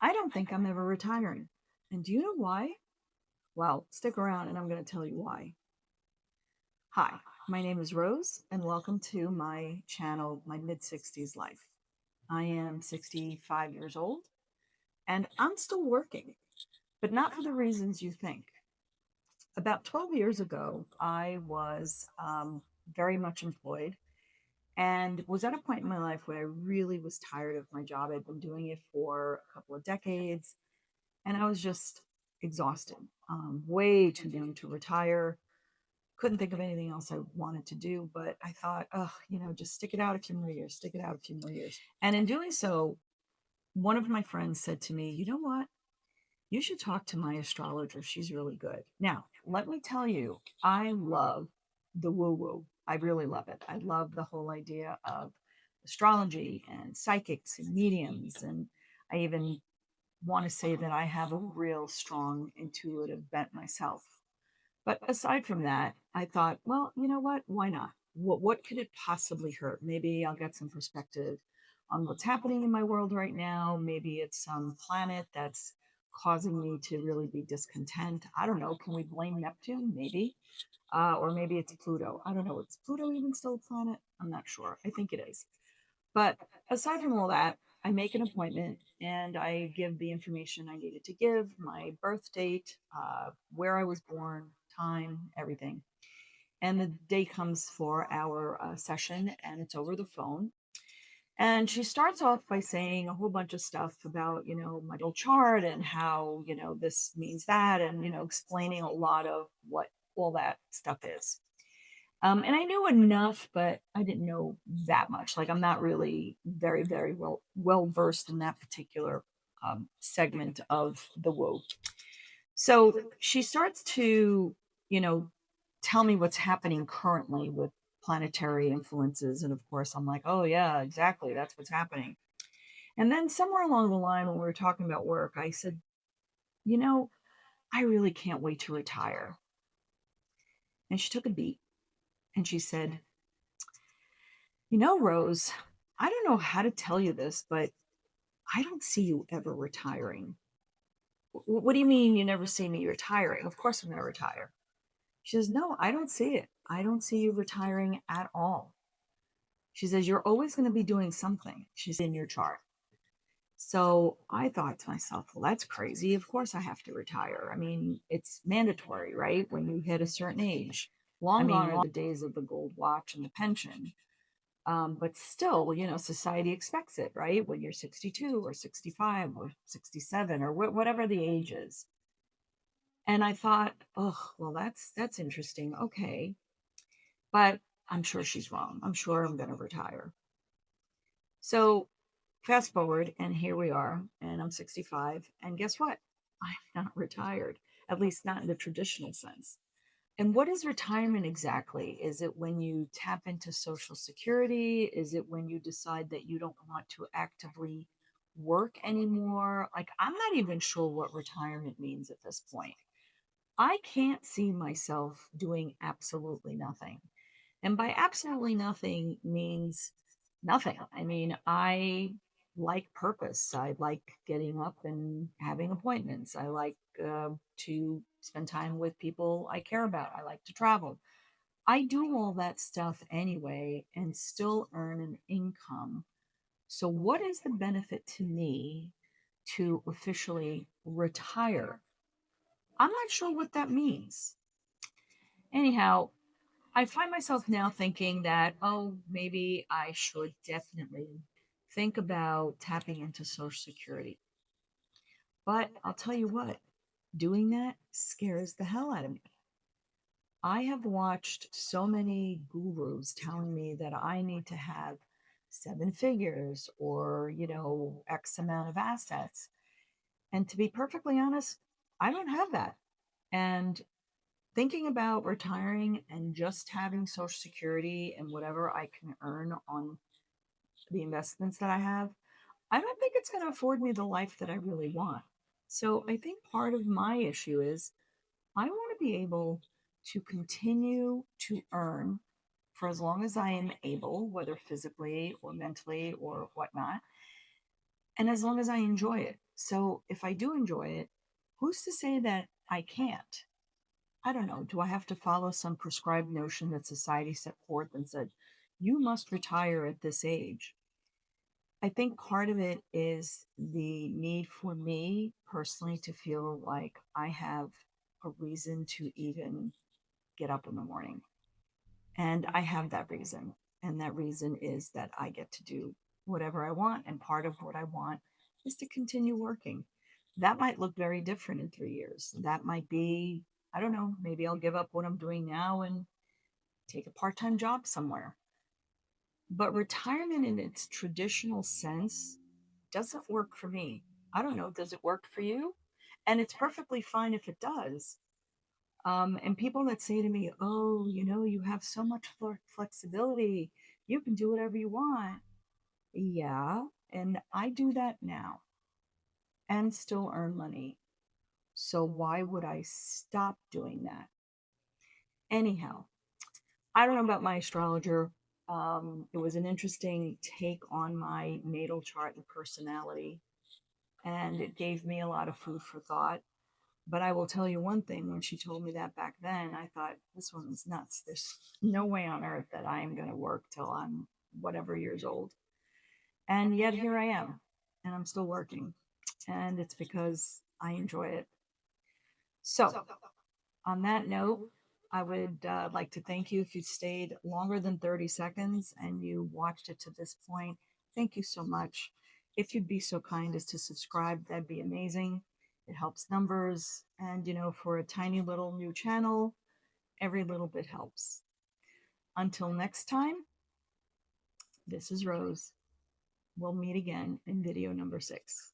I don't think I'm ever retiring. And do you know why? Well, stick around and I'm going to tell you why. Hi, my name is Rose, and welcome to my channel, My Mid 60s Life. I am 65 years old, and I'm still working, but not for the reasons you think. About 12 years ago, I was very much employed and was at a point in my life where I really was tired of my job. I'd been doing it for a couple of decades, and I was just exhausted, way too young to retire. Couldn't think of anything else I wanted to do, but I thought, oh, just stick it out a few more years, stick it out a few more years. And in doing so, one of my friends said to me, you know what? You should talk to my astrologer. She's really good. Now, let me tell you, I love the woo woo. I really love it. I love the whole idea of astrology and psychics and mediums. And I even want to say that I have a real strong intuitive bent myself. But aside from that, I thought, well, you know what? Why not? What could it possibly hurt? Maybe I'll get some perspective on what's happening in my world right now. Maybe it's some planet that's causing me to really be discontent. I don't know. Can we blame Neptune? Maybe. Or maybe it's Pluto. I don't know. Is Pluto even still a planet? I'm not sure. I think it is. But aside from all that, I make an appointment and I give the information I needed to give, my birth date, where I was born, time, everything. And the day comes for our session, and it's over the phone. And she starts off by saying a whole bunch of stuff about, my little chart and how, this means that, and, explaining a lot of what all that stuff is. And I knew enough, but I didn't know that much. Like I'm not really very, very well versed in that particular segment of the woo. So she starts to, you know, tell me what's happening currently with planetary influences, and of course, I'm like, oh yeah, exactly, that's what's happening. And then somewhere along the line, when we were talking about work, I said, you know, I really can't wait to retire. And she took a beat and she said, Rose, I don't know how to tell you this, but I don't see you ever retiring. What do you mean you never see me retiring? Of course I'm going to retire. She says, no, I don't see it. I don't see you retiring at all. She says, you're always going to be doing something. She's in your chart. So I thought to myself, well, that's crazy. Of course I have to retire. I mean, it's mandatory, right? When you hit a certain age. Long gone are the days of the gold watch and the pension. But still, society expects it, right? When you're 62 or 65 or 67 or whatever the age is. And I thought, oh, well, that's interesting. Okay. But I'm sure she's wrong. I'm sure I'm going to retire. So fast forward, and here we are, and I'm 65. And guess what? I'm not retired, at least not in the traditional sense. And what is retirement exactly? Is it when you tap into Social Security? Is it when you decide that you don't want to actively work anymore? Like, I'm not even sure what retirement means at this point. I can't see myself doing absolutely nothing. And by absolutely nothing means nothing. I mean, I like purpose. I like getting up and having appointments. I like to spend time with people I care about. I like to travel. I do all that stuff anyway and still earn an income. So, what is the benefit to me to officially retire? I'm not sure what that means. Anyhow, I find myself now thinking that, oh, maybe I should definitely think about tapping into Social Security. But I'll tell you what, doing that scares the hell out of me. I have watched so many gurus telling me that I need to have seven figures or, X amount of assets. And to be perfectly honest, I don't have that. And thinking about retiring and just having Social Security and whatever I can earn on the investments that I have, I don't think it's going to afford me the life that I really want. So I think part of my issue is I want to be able to continue to earn for as long as I am able, whether physically or mentally or whatnot, and as long as I enjoy it. So if I do enjoy it, who's to say that I can't? I don't know. Do I have to follow some prescribed notion that society set forth and said, you must retire at this age? I think part of it is the need for me personally to feel like I have a reason to even get up in the morning. And I have that reason. And that reason is that I get to do whatever I want. And part of what I want is to continue working. That might look very different in 3 years. That might be, I don't know, maybe I'll give up what I'm doing now and take a part time job somewhere. But retirement in its traditional sense doesn't work for me. I don't know, does it work for you? And it's perfectly fine if it does. And people that say to me, oh, you have so much flexibility, you can do whatever you want. Yeah, and I do that now and still earn money. So why would I stop doing that? Anyhow, I don't know about my astrologer. It was an interesting take on my natal chart and personality, and it gave me a lot of food for thought. But I will tell you one thing, when she told me that back then, I thought, this woman's nuts. There's no way on earth that I am going to work till I'm whatever years old. And yet here I am, and I'm still working. And it's because I enjoy it. So, on that note, I would like to thank you if you stayed longer than 30 seconds and you watched it to this point. Thank you so much. If you'd be so kind as to subscribe, that'd be amazing. It helps numbers. And, for a tiny little new channel, every little bit helps. Until next time, this is Rose. We'll meet again in video number 6.